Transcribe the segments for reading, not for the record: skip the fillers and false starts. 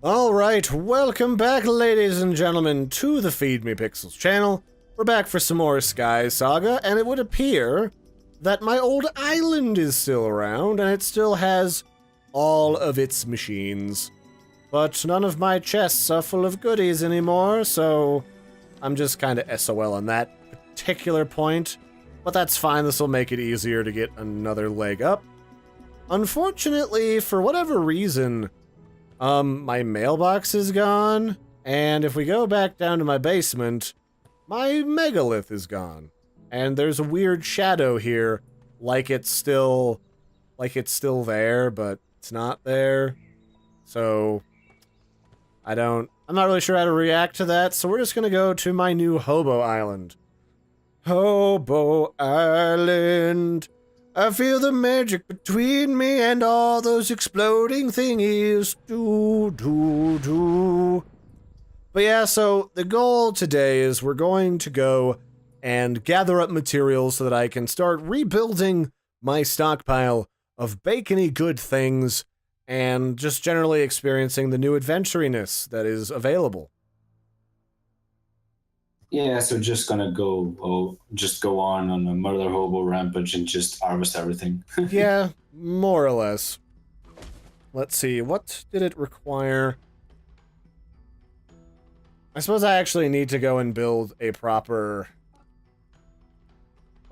Alright, welcome back, ladies and gentlemen, to the Feed Me Pixels channel. We're back for some more Skysaga, and it would appear that my old island is still around, and it still has all of its machines. But none of my chests are full of goodies anymore, so I'm just kinda SOL on that particular point. But that's fine, this will make it easier to get another leg up. Unfortunately, for whatever reason, my mailbox is gone, and if we go back down to my basement, my megalith is gone. And there's a weird shadow here, like it's still there, but it's not there. So, I'm not really sure how to react to that, so we're just gonna go to my new Hobo Island. Hobo Island. I feel the magic between me and all those exploding thingies. Do. But yeah, so the goal today is we're going to go and gather up materials so that I can start rebuilding my stockpile of bacony good things and just generally experiencing the new adventuriness that is available. Yeah, so just gonna just go on a murder hobo rampage and just harvest everything. Yeah, more or less. Let's see, what did it require? I suppose I actually need to go and build a proper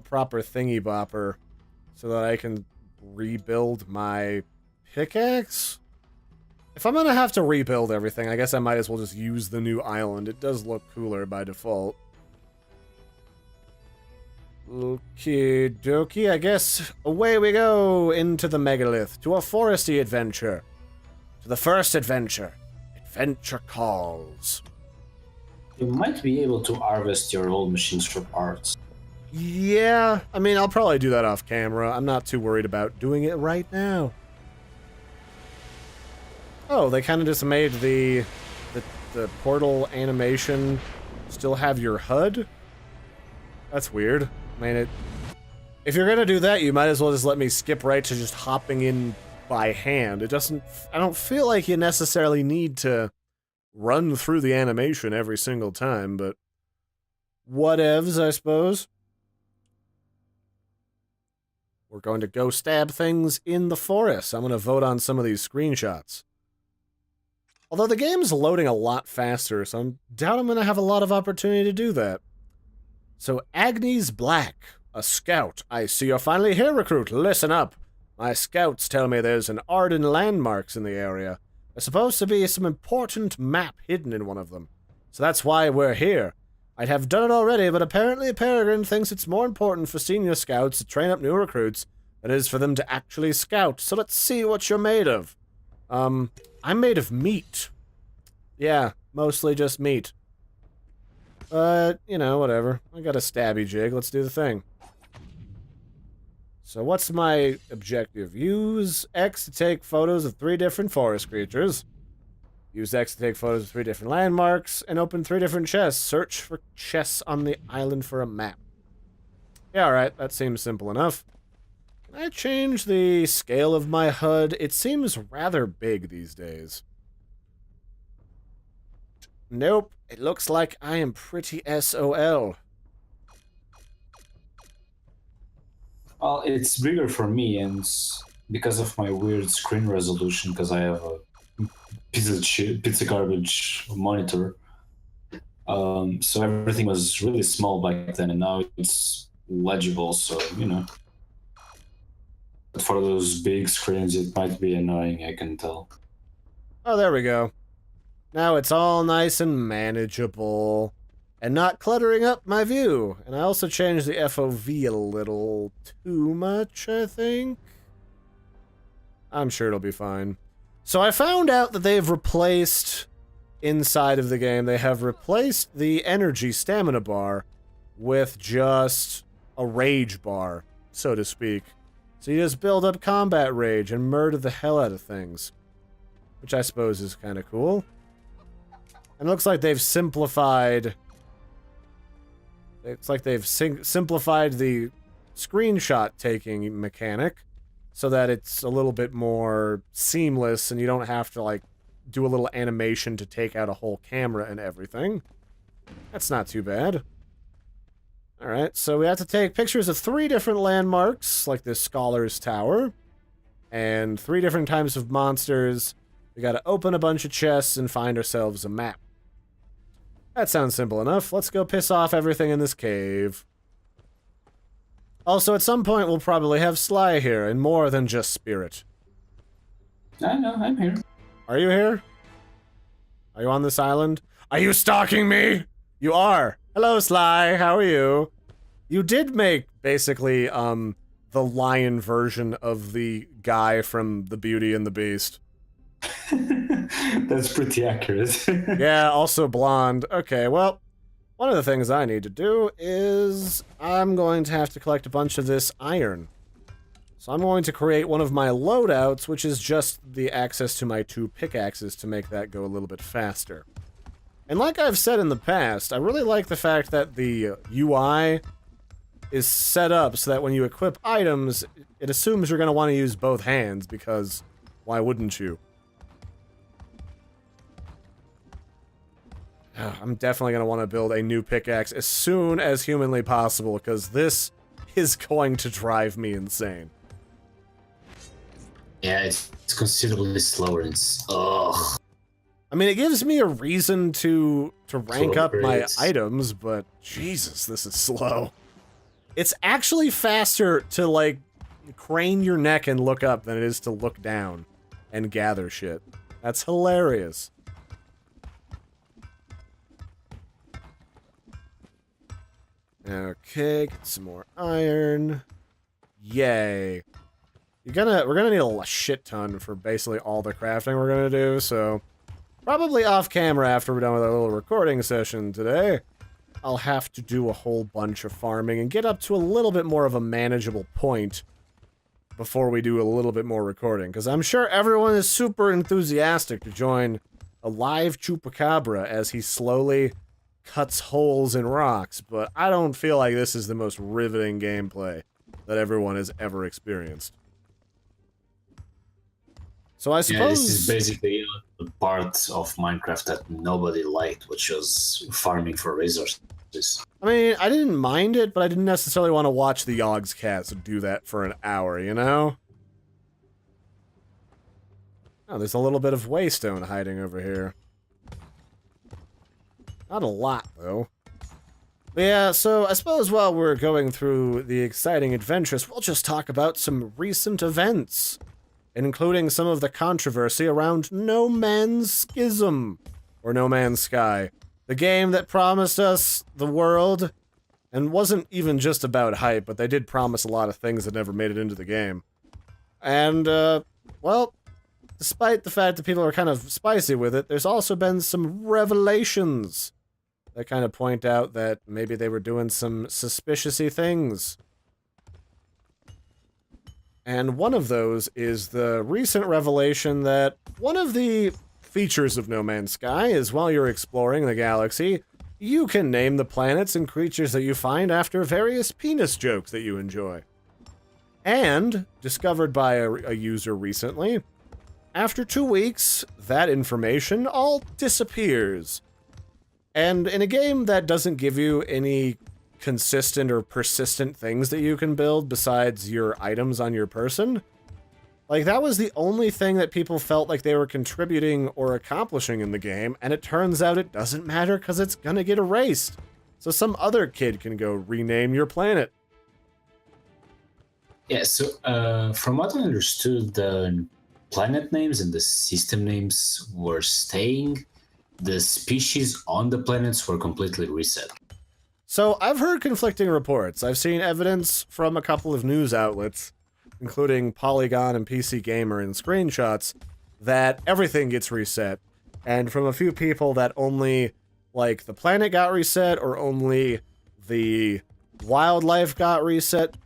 thingy bopper so that I can rebuild my pickaxe. If I'm gonna have to rebuild everything, I guess I might as well just use the new island. It does look cooler by default. Okie dokie, I guess away we go into the megalith, to a foresty adventure. To the first adventure. Adventure calls. You might be able to harvest your old machines for parts. Yeah, I mean, I'll probably do that off camera. I'm not too worried about doing it right now. Oh, they kind of just made the portal animation still have your HUD? That's weird. I mean, if you're gonna do that, you might as well just let me skip right to just hopping in by hand. I don't feel like you necessarily need to run through the animation every single time, but whatevs, I suppose. We're going to go stab things in the forest. I'm gonna vote on some of these screenshots. Although the game's loading a lot faster, so I doubt I'm going to have a lot of opportunity to do that. So, Agnes Black, a scout. I see you're finally here, recruit. Listen up. My scouts tell me there's an Arden landmarks in the area. There's supposed to be some important map hidden in one of them. So that's why we're here. I'd have done it already, but apparently Peregrine thinks it's more important for senior scouts to train up new recruits than it is for them to actually scout. So let's see what you're made of. I'm made of meat. Yeah, mostly just meat. But, you know, whatever. I got a stabby jig. Let's do the thing. So what's my objective? Use X to take photos of 3 different forest creatures. Use X to take photos of 3 different landmarks. And open 3 different chests. Search for chests on the island for a map. Yeah, alright. That seems simple enough. Can I change the scale of my HUD? It seems rather big these days. Nope, it looks like I am pretty SOL. Well, it's bigger for me, and because of my weird screen resolution, because I have a pizza garbage monitor. So everything was really small back then, and now it's legible. So But for those big screens, it might be annoying, I can tell. Oh, there we go. Now it's all nice and manageable. And not cluttering up my view. And I also changed the FOV a little too much, I think. I'm sure it'll be fine. So I found out that they've replaced, inside of the game, they have replaced the energy stamina bar with just a rage bar, so to speak. So you just build up combat rage and murder the hell out of things. Which I suppose is kind of cool. And it looks like they've simplified... It's like they've simplified the screenshot taking mechanic so that it's a little bit more seamless and you don't have to, like, do a little animation to take out a whole camera and everything. That's not too bad. Alright, so we have to take pictures of 3 different landmarks, like this Scholar's Tower, and 3 different types of monsters. We gotta open a bunch of chests and find ourselves a map. That sounds simple enough. Let's go piss off everything in this cave. Also, at some point, we'll probably have Sly here, and more than just Spirit. I know, I'm here. Are you here? Are you on this island? Are you stalking me? You are. Hello, Sly. How are you? You did make, basically, the lion version of the guy from The Beauty and the Beast. That's pretty accurate. Yeah, also blonde. Okay, well, one of the things I need to do is I'm going to have to collect a bunch of this iron. So I'm going to create one of my loadouts, which is just the access to my 2 pickaxes to make that go a little bit faster. And like I've said in the past, I really like the fact that the UI is set up so that when you equip items, it assumes you're going to want to use both hands, because why wouldn't you? I'm definitely going to want to build a new pickaxe as soon as humanly possible, because this is going to drive me insane. Yeah, it's considerably slower. Ugh. I mean, it gives me a reason to rank up my Progress. items, but Jesus, this is slow. It's actually faster to, like, crane your neck and look up than it is to look down and gather shit. That's hilarious. Okay, get some more iron. Yay. We're gonna need a shit ton for basically all the crafting we're gonna do, so probably off camera after we're done with our little recording session today, I'll have to do a whole bunch of farming and get up to a little bit more of a manageable point before we do a little bit more recording, because I'm sure everyone is super enthusiastic to join a live chupacabra as he slowly cuts holes in rocks, but I don't feel like this is the most riveting gameplay that everyone has ever experienced. So I suppose... Yeah, this is basically the part of Minecraft that nobody liked, which was farming for resources. I mean, I didn't mind it, but I didn't necessarily want to watch the Yogg's cats do that for an hour, you know? Oh, there's a little bit of waystone hiding over here. Not a lot, though. But yeah, so I suppose while we're going through the exciting adventures, we'll just talk about some recent events, including some of the controversy around No Man's Schism, or No Man's Sky, the game that promised us the world, and wasn't even just about hype, but they did promise a lot of things that never made it into the game. And, well, despite the fact that people are kind of spicy with it, there's also been some revelations that kind of point out that maybe they were doing some suspicious-y things. And one of those is the recent revelation that one of the features of No Man's Sky is while you're exploring the galaxy, you can name the planets and creatures that you find after various penis jokes that you enjoy. And, discovered by a user recently, after 2 weeks, that information all disappears. And in a game that doesn't give you any consistent or persistent things that you can build besides your items on your person, like, that was the only thing that people felt like they were contributing or accomplishing in the game, and it turns out it doesn't matter because it's gonna get erased. So some other kid can go rename your planet. Yeah, so from what I understood, the planet names and the system names were staying. The species on the planets were completely reset. So I've heard conflicting reports. I've seen evidence from a couple of news outlets, including Polygon and PC Gamer and screenshots, that everything gets reset. And from a few people that only, like, the planet got reset or only the wildlife got reset.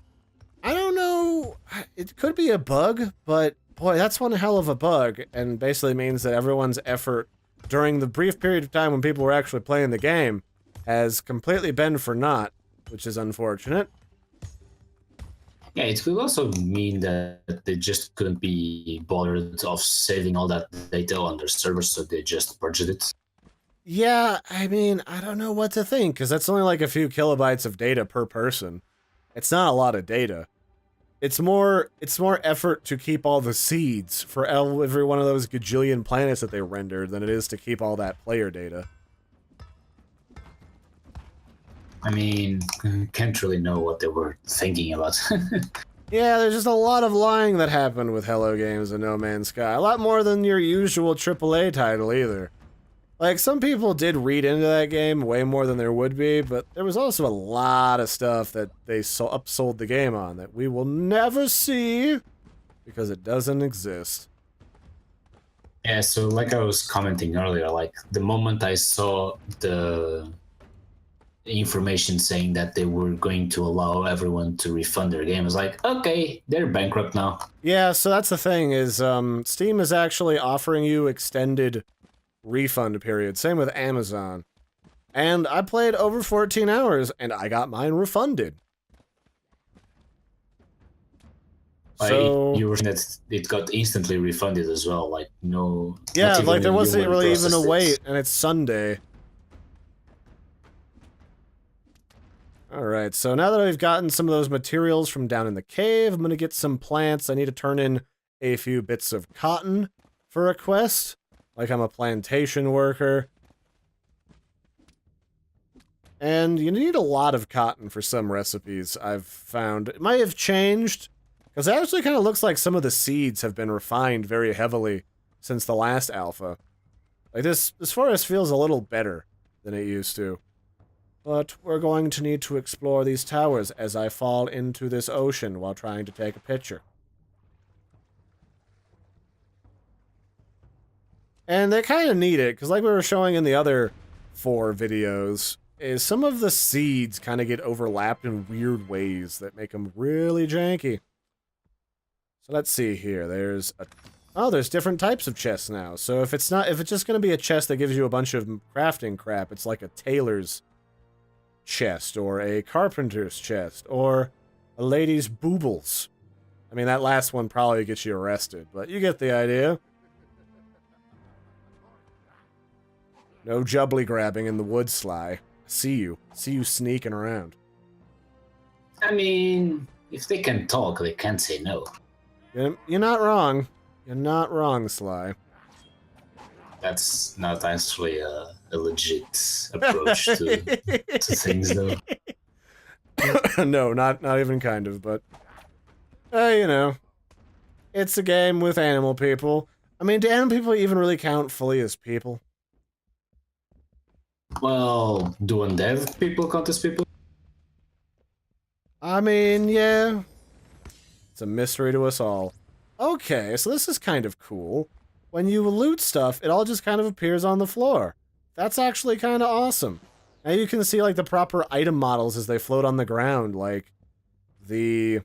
I don't know. It could be a bug, but boy, that's one hell of a bug, and basically means that everyone's effort during the brief period of time when people were actually playing the game has completely been for naught, which is unfortunate. Yeah, it will also mean that they just couldn't be bothered of saving all that data on their servers, so they just purged it. Yeah, I mean, I don't know what to think, because that's only like a few kilobytes of data per person. It's not a lot of data. It's more effort to keep all the seeds for every one of those gajillion planets that they rendered than it is to keep all that player data. I mean, can't really know what they were thinking about. Yeah, there's just a lot of lying that happened with Hello Games and No Man's Sky. A lot more than your usual AAA title, either. Like, some people did read into that game way more than there would be, but there was also a lot of stuff that they upsold the game on that we will never see because it doesn't exist. Yeah, so like I was commenting earlier, like the moment I saw the information saying that they were going to allow everyone to refund their game, I was like, okay, they're bankrupt now. Yeah, so that's the thing is, Steam is actually offering you extended refund period. Same with Amazon. And I played over 14 hours and I got mine refunded. So you were saying that it got instantly refunded as well, like no. yeah, not like there even wasn't human really even a processed wait, it. and it's Sunday. Alright, so now that I've gotten some of those materials from down in the cave, I'm gonna get some plants. I need to turn in a few bits of cotton for a quest. Like I'm a plantation worker. And you need a lot of cotton for some recipes, I've found. It might have changed, because it actually kind of looks like some of the seeds have been refined very heavily since the last alpha. Like this forest feels a little better than it used to. But we're going to need to explore these towers as I fall into this ocean while trying to take a picture. And they kind of need it, because like we were showing in the other 4 videos, is some of the seeds kind of get overlapped in weird ways that make them really janky. So let's see here. There's different types of chests now. So if it's just going to be a chest that gives you a bunch of crafting crap, it's like a tailor's chest, or a carpenter's chest, or a lady's boobles. I mean, that last one probably gets you arrested, but you get the idea. No jubbly grabbing in the woods, Sly. See you sneaking around. I mean, if they can talk, they can't say no. You're not wrong. You're not wrong, Sly. That's not actually a legit approach to things, though. No, not even kind of, but you know, it's a game with animal people. I mean, do animal people even really count fully as people? Well, do undead people count as people? I mean, yeah. It's a mystery to us all. Okay, so this is kind of cool. When you loot stuff, it all just kind of appears on the floor. That's actually kind of awesome. Now you can see, like, the proper item models as they float on the ground, like the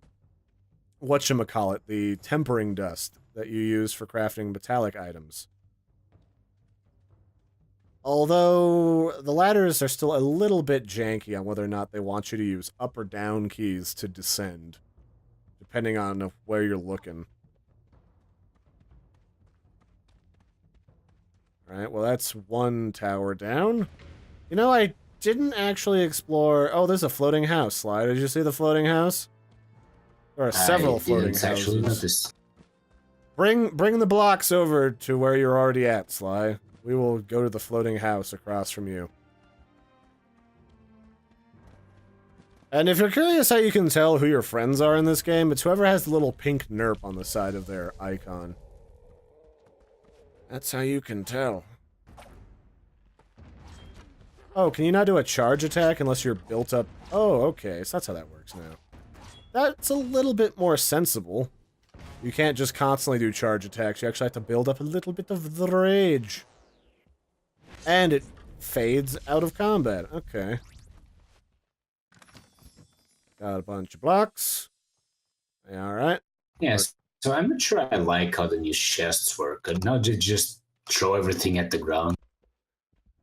whatchamacallit, the tempering dust that you use for crafting metallic items. Although, the ladders are still a little bit janky on whether or not they want you to use up or down keys to descend, depending on where you're looking. Alright, well that's one tower down. You know, I didn't actually explore... Oh, there's a floating house, Sly. Did you see the floating house? There are several floating houses. Actually notice. Bring the blocks over to where you're already at, Sly. We will go to the floating house across from you. And if you're curious how you can tell who your friends are in this game, it's whoever has the little pink nerp on the side of their icon. That's how you can tell. Oh, can you not do a charge attack unless you're built up? Oh, okay, so that's how that works now. That's a little bit more sensible. You can't just constantly do charge attacks. You actually have to build up a little bit of the rage. And it fades out of combat. Okay. Got a bunch of blocks. Alright. Yes. So I'm not sure I like how the new chests work. And now they just throw everything at the ground.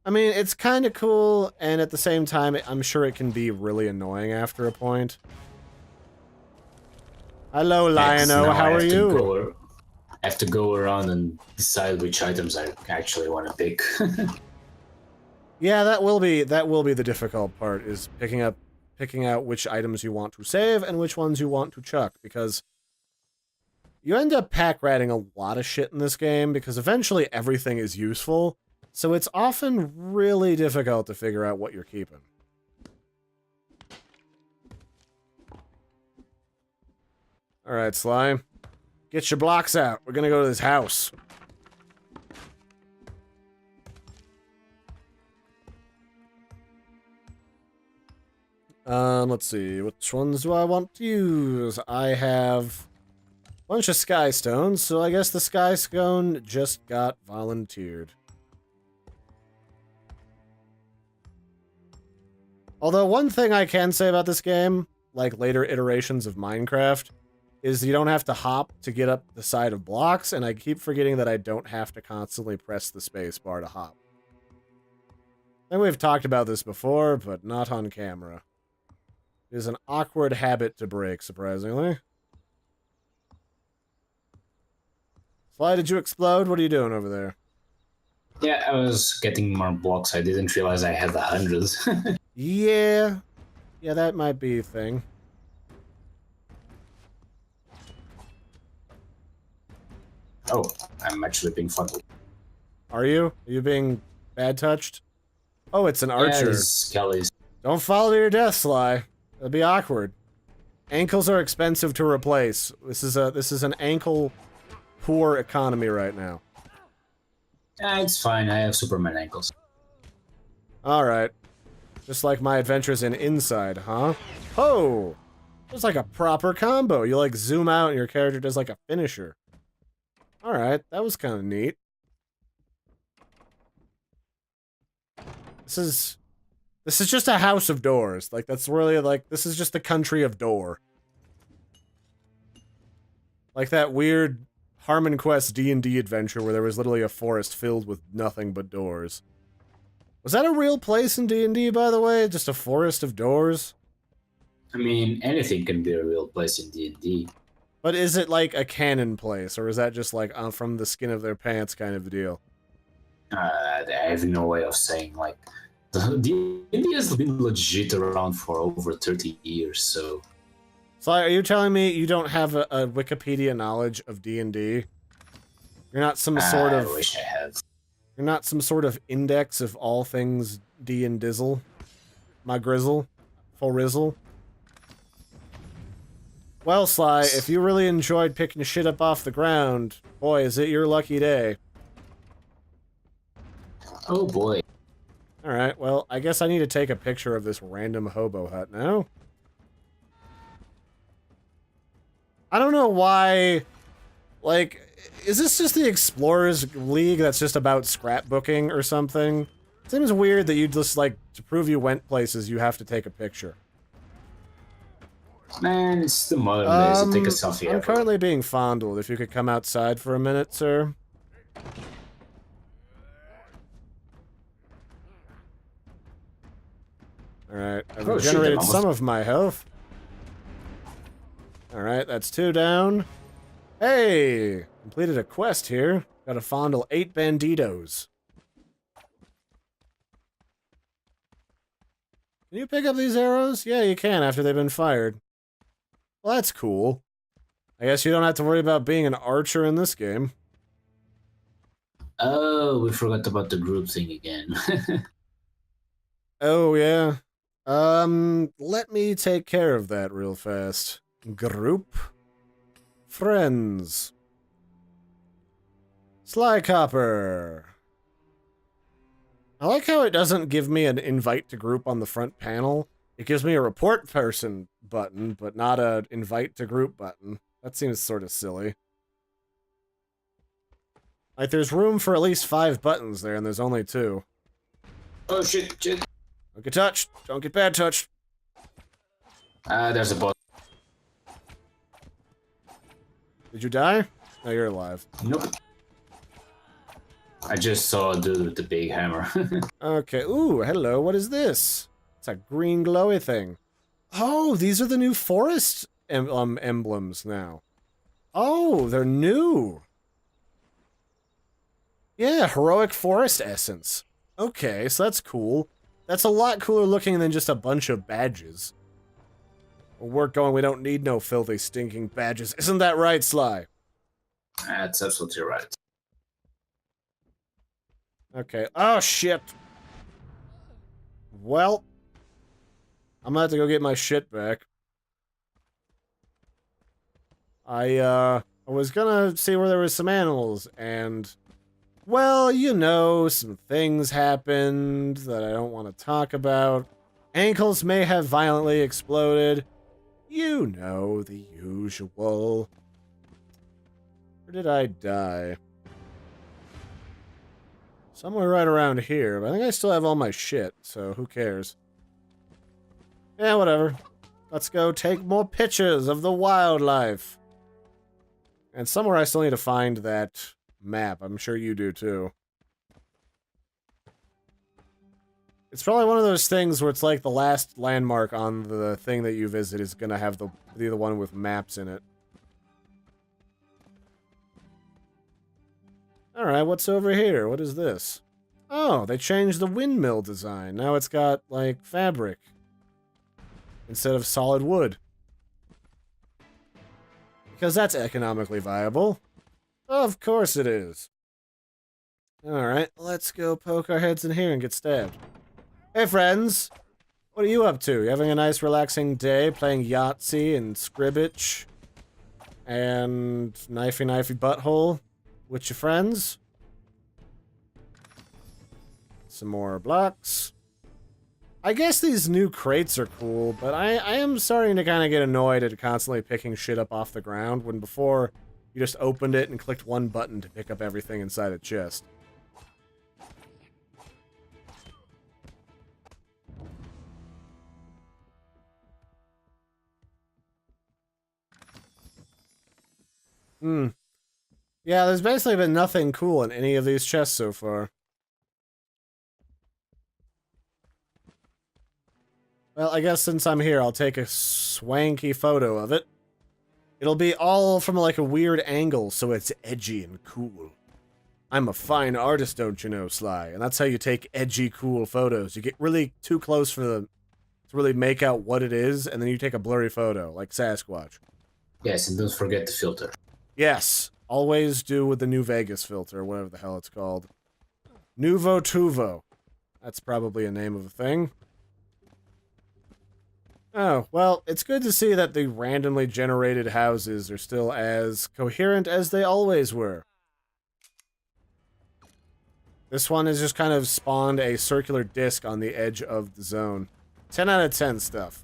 I mean, it's kind of cool, and at the same time, I'm sure it can be really annoying after a point. Hello, Lion-O. Now How are you? I have to go around and decide which items I actually want to pick. Yeah, that will be the difficult part, is picking out which items you want to save and which ones you want to chuck, because you end up pack ratting a lot of shit in this game, because eventually everything is useful, so it's often really difficult to figure out what you're keeping. Alright, Sly. Get your blocks out. We're gonna go to this house. Let's see. Which ones do I want to use? I have a bunch of Sky Stones, so I guess the Sky Stone just got volunteered. Although one thing I can say about this game, like later iterations of Minecraft, is you don't have to hop to get up the side of blocks, and I keep forgetting that I don't have to constantly press the space bar to hop. And we've talked about this before, but not on camera. It is an awkward habit to break, surprisingly. Sly, did you explode? What are you doing over there? Yeah, I was getting more blocks. I didn't realize I had 100. Yeah. Yeah, that might be a thing. Oh, I'm actually being funneled. Are you? Are you being bad touched? Oh, it's an archer. Yeah, Skellies. Don't fall to your death, Sly. It'll be awkward. Ankles are expensive to replace. This is an ankle poor economy right now. It's fine. I have Superman ankles. Alright. Just like my adventures in Inside, huh? Oh! It's like a proper combo. You like zoom out and your character does like a finisher. Alright, that was kind of neat. This is just a house of doors. Like, that's really, like, this is just the country of door. Like that weird Harmon Quest D&D adventure where there was literally a forest filled with nothing but doors. Was that a real place in D&D, by the way? Just a forest of doors? I mean, anything can be a real place in D&D. But is it like a canon place, or is that just like from the skin of their pants kind of deal? I have no way of saying, like, D&D has been legit around for over 30 years, so... So are you telling me you don't have a Wikipedia knowledge of D&D? You're not some sort of... I wish I had. You're not some sort of index of all things D and Dizzle? My grizzle? Full rizzle? Well, Sly, if you really enjoyed picking shit up off the ground, boy, is it your lucky day. Oh boy. Alright, well, I guess I need to take a picture of this random hobo hut now. I don't know why... Like, is this just the Explorers League that's just about scrapbooking or something? It seems weird that you just, like, to prove you went places, you have to take a picture. Man, it's the modern days to take a selfie. I'm currently being fondled. If you could come outside for a minute, sir. Alright, I've regenerated some of my health. Alright, that's 2 down. Hey! Completed a quest here. Gotta fondle 8 banditos. Can you pick up these arrows? Yeah, you can after they've been fired. Well, that's cool. I guess you don't have to worry about being an archer in this game. Oh, we forgot about the group thing again. Oh, yeah. Let me take care of that real fast. Group. Friends. Sly Copper. I like how it doesn't give me an invite to group on the front panel. It gives me a report person button, but not a invite to group button. That seems sort of silly. Like, there's room for at least 5 buttons there, and there's only 2. Oh shit. Don't get touched. Don't get bad touched. There's a boss. Did you die? No, you're alive. Nope. I just saw a dude with the big hammer. Okay. Ooh, hello. What is this? It's a green glowy thing. Oh, these are the new forest emblems now. Oh, they're new. Yeah, heroic forest essence. Okay, so that's cool. That's a lot cooler looking than just a bunch of badges. We're going, we don't need no filthy, stinking badges. Isn't that right, Sly? That's absolutely right. Okay. Oh, shit. Well, I'm gonna have to go get my shit back. I was gonna see where there was some animals, and... well, you know, some things happened that I don't want to talk about. Ankles may have violently exploded. You know, the usual. Where did I die? Somewhere right around here, but I think I still have all my shit, so who cares? Yeah, whatever. Let's go take more pictures of the wildlife. And somewhere I still need to find that map. I'm sure you do too. It's probably one of those things where it's like the last landmark on the thing that you visit is gonna have be the one with maps in it. Alright, what's over here? What is this? Oh, they changed the windmill design. Now it's got, like, fabric instead of solid wood. Because that's economically viable. Of course it is. Alright, let's go poke our heads in here and get stabbed. Hey friends! What are you up to? You having a nice relaxing day playing Yahtzee and Scribbage? And knifey butthole? With your friends? Some more blocks. I guess these new crates are cool, but I am starting to kind of get annoyed at constantly picking shit up off the ground when before you just opened it and clicked one button to pick up everything inside a chest. Yeah, there's basically been nothing cool in any of these chests so far. Well, I guess since I'm here, I'll take a swanky photo of it. It'll be all from like a weird angle, so it's edgy and cool. I'm a fine artist, don't you know, Sly? And that's how you take edgy, cool photos. You get really too close for to really make out what it is, and then you take a blurry photo, like Sasquatch. Yes, and don't forget the filter. Yes, always do with the New Vegas filter, whatever the hell it's called. Nuvo Tuvo. That's probably a name of a thing. Oh, well, it's good to see that the randomly generated houses are still as coherent as they always were. This one has just kind of spawned a circular disc on the edge of the zone. 10 out of 10 stuff.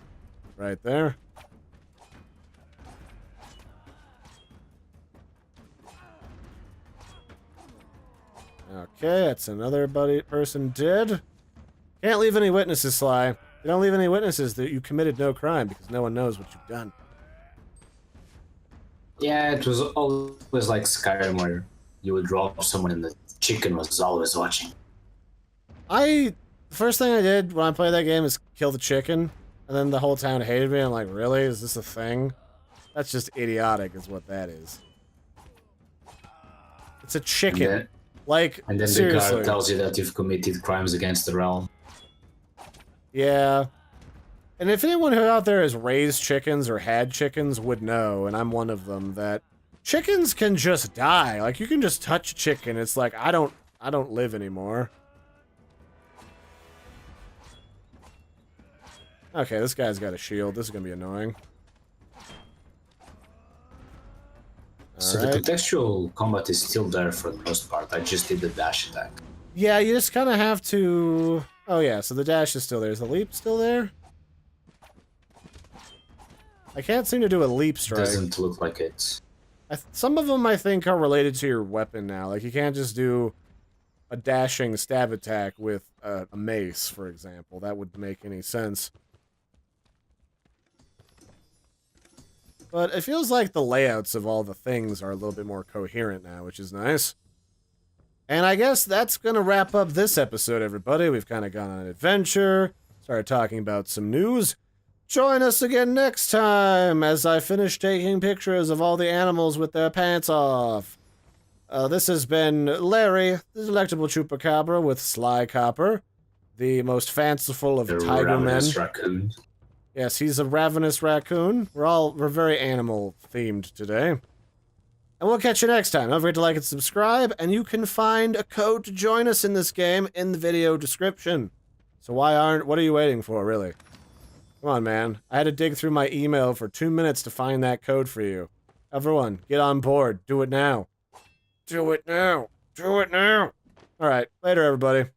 Right there. Okay, that's another person dead. Can't leave any witnesses, Sly. You don't leave any witnesses that you committed no crime because no one knows what you've done. Yeah, it was always like Skyrim where you would drop someone and the chicken was always watching. The first thing I did when I played that game is kill the chicken, and then the whole town hated me. I'm like, really? Is this a thing? That's just idiotic is what that is. It's a chicken. And then seriously. the guard tells you that you've committed crimes against the realm. Yeah. And if anyone who out there has raised chickens or had chickens would know, and I'm one of them, that chickens can just die. Like, you can just touch a chicken. It's like, I don't live anymore. Okay, this guy's got a shield. This is gonna be annoying. So the contextual combat is still there for the most part. I just did the dash attack. Yeah, you just kind of have to... oh yeah, so the dash is still there. Is the leap still there? I can't seem to do a leap strike. Doesn't look like it. Some of them I think are related to your weapon now. Like you can't just do a dashing stab attack with a mace, for example. That would make any sense. But it feels like the layouts of all the things are a little bit more coherent now, which is nice. And I guess that's going to wrap up this episode, everybody. We've kind of gone on an adventure, started talking about some news. Join us again next time as I finish taking pictures of all the animals with their pants off. This has been Larry, the delectable chupacabra with Sly Copper, the most fanciful of tiger men. Raccoon. Yes, he's a ravenous raccoon. We're very animal themed today. And we'll catch you next time. Don't forget to like and subscribe, and you can find a code to join us in this game in the video description. So what are you waiting for, really? Come on, man. I had to dig through my email for 2 minutes to find that code for you. Everyone, get on board. Do it now. Do it now. Do it now. Alright, later, everybody.